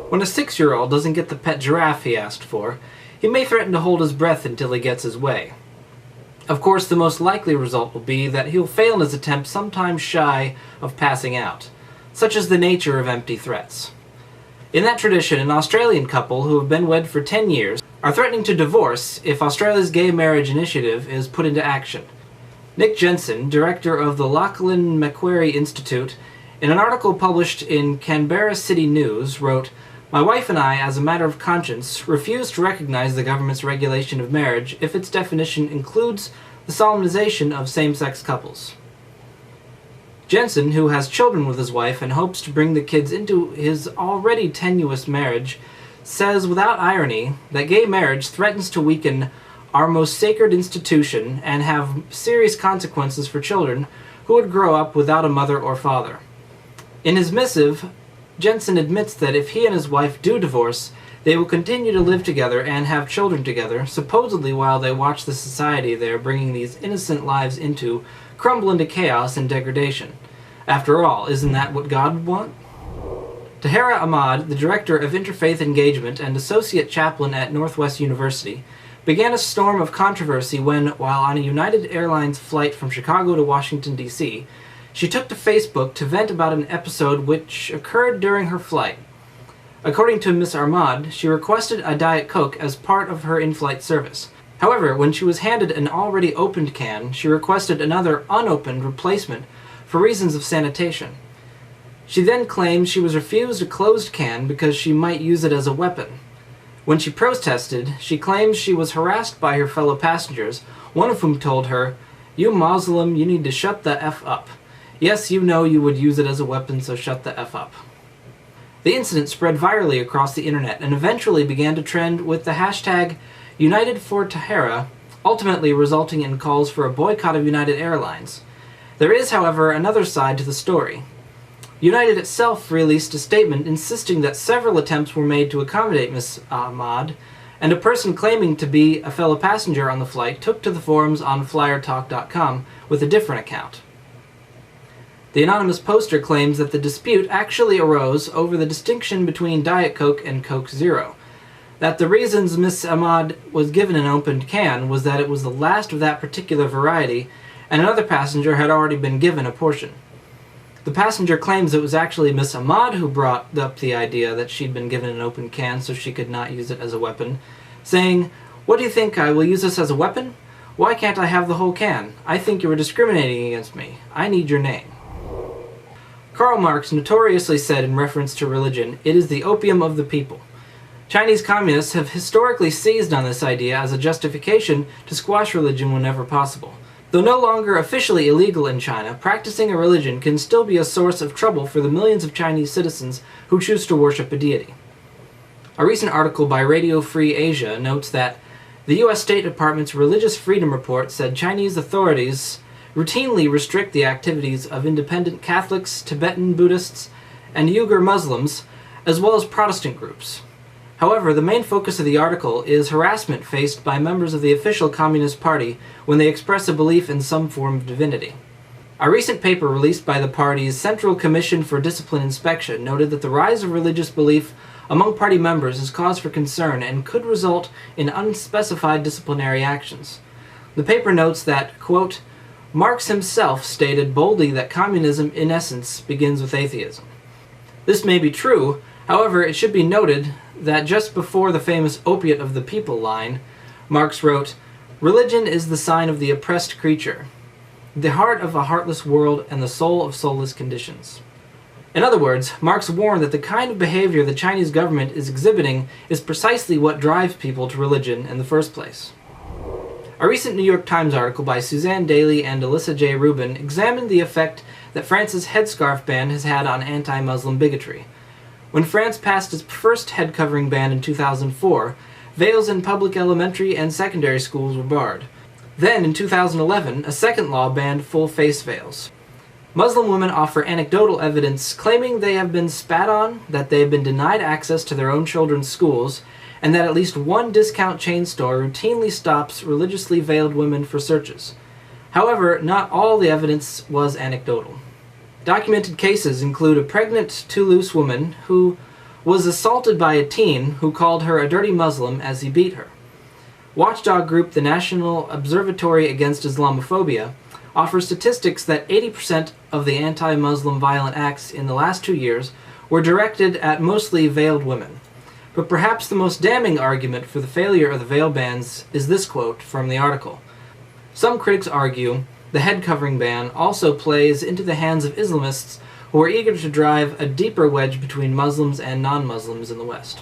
When a 6-year-old doesn't get the pet giraffe he asked for, he may threaten to hold his breath until he gets his way. Of course, the most likely result will be that he'll fail in his attempt sometime shy of passing out. Such is the nature of empty threats. In that tradition, an Australian couple who have been wed for 10 years are threatening to divorce if Australia's gay marriage initiative is put into action. Nick Jensen, director of the Lachlan Macquarie Institute, in an article published in Canberra City News, wrote, "My wife and I, as a matter of conscience, refuse to recognize the government's regulation of marriage if its definition includes the solemnization of same-sex couples." Jensen, who has children with his wife and hopes to bring the kids into his already tenuous marriage, says without irony that gay marriage threatens to weaken our most sacred institution and have serious consequences for children who would grow up without a mother or father. In his missive, Jensen admits that if he and his wife do divorce, they will continue to live together and have children together, supposedly while they watch the society they are bringing these innocent lives into crumble into chaos and degradation. After all, isn't that what God would want? Tahera Ahmad, the director of Interfaith Engagement and associate chaplain at Northwest University, began a storm of controversy when, while on a United Airlines flight from Chicago to Washington, D.C., she took to Facebook to vent about an episode which occurred during her flight. According to Ms. Ahmad, she requested a Diet Coke as part of her in-flight service. However, when she was handed an already opened can, she requested another unopened replacement for reasons of sanitation. She then claimed she was refused a closed can because she might use it as a weapon. When she protested, she claimed she was harassed by her fellow passengers, one of whom told her, "You Muslim, you need to shut the F up. Yes, you know you would use it as a weapon, so shut the F up." The incident spread virally across the internet and eventually began to trend with the hashtag United for Tahera, ultimately resulting in calls for a boycott of United Airlines. There is, however, another side to the story. United itself released a statement insisting that several attempts were made to accommodate Ms. Ahmad, and a person claiming to be a fellow passenger on the flight took to the forums on flyertalk.com with a different account. The anonymous poster claims that the dispute actually arose over the distinction between Diet Coke and Coke Zero, that the reasons Ms. Ahmad was given an opened can was that it was the last of that particular variety, and another passenger had already been given a portion. The passenger claims it was actually Ms. Ahmad who brought up the idea that she'd been given an open can so she could not use it as a weapon, saying, "What do you think, I will use this as a weapon? Why can't I have the whole can? I think you were discriminating against me. I need your name." Karl Marx notoriously said in reference to religion, "It is the opium of the people." Chinese communists have historically seized on this idea as a justification to squash religion whenever possible. Though no longer officially illegal in China, practicing a religion can still be a source of trouble for the millions of Chinese citizens who choose to worship a deity. A recent article by Radio Free Asia notes that the U.S. State Department's Religious Freedom Report said Chinese authorities routinely restrict the activities of independent Catholics, Tibetan Buddhists, and Uyghur Muslims, as well as Protestant groups. However, the main focus of the article is harassment faced by members of the official Communist Party when they express a belief in some form of divinity. A recent paper released by the party's Central Commission for Discipline Inspection noted that the rise of religious belief among party members is cause for concern and could result in unspecified disciplinary actions. The paper notes that, quote, Marx himself stated boldly that communism in essence begins with atheism. This may be true, however, it should be noted that just before the famous Opiate of the People line, Marx wrote, "Religion is the sign of the oppressed creature, the heart of a heartless world and the soul of soulless conditions." In other words, Marx warned that the kind of behavior the Chinese government is exhibiting is precisely what drives people to religion in the first place. A recent New York Times article by Suzanne Daly and Alyssa J. Rubin examined the effect that France's headscarf ban has had on anti-Muslim bigotry. When France passed its first head covering ban in 2004, veils in public elementary and secondary schools were barred. Then, in 2011, a second law banned full face veils. Muslim women offer anecdotal evidence claiming they have been spat on, that they have been denied access to their own children's schools, and that at least one discount chain store routinely stops religiously veiled women for searches. However, not all the evidence was anecdotal. Documented cases include a pregnant Toulouse woman who was assaulted by a teen who called her a dirty Muslim as he beat her. Watchdog group the National Observatory Against Islamophobia offers statistics that 80% of the anti-Muslim violent acts in the last 2 years were directed at mostly veiled women. But perhaps the most damning argument for the failure of the veil bans is this quote from the article. Some critics argue the head covering ban also plays into the hands of Islamists who are eager to drive a deeper wedge between Muslims and non-Muslims in the West.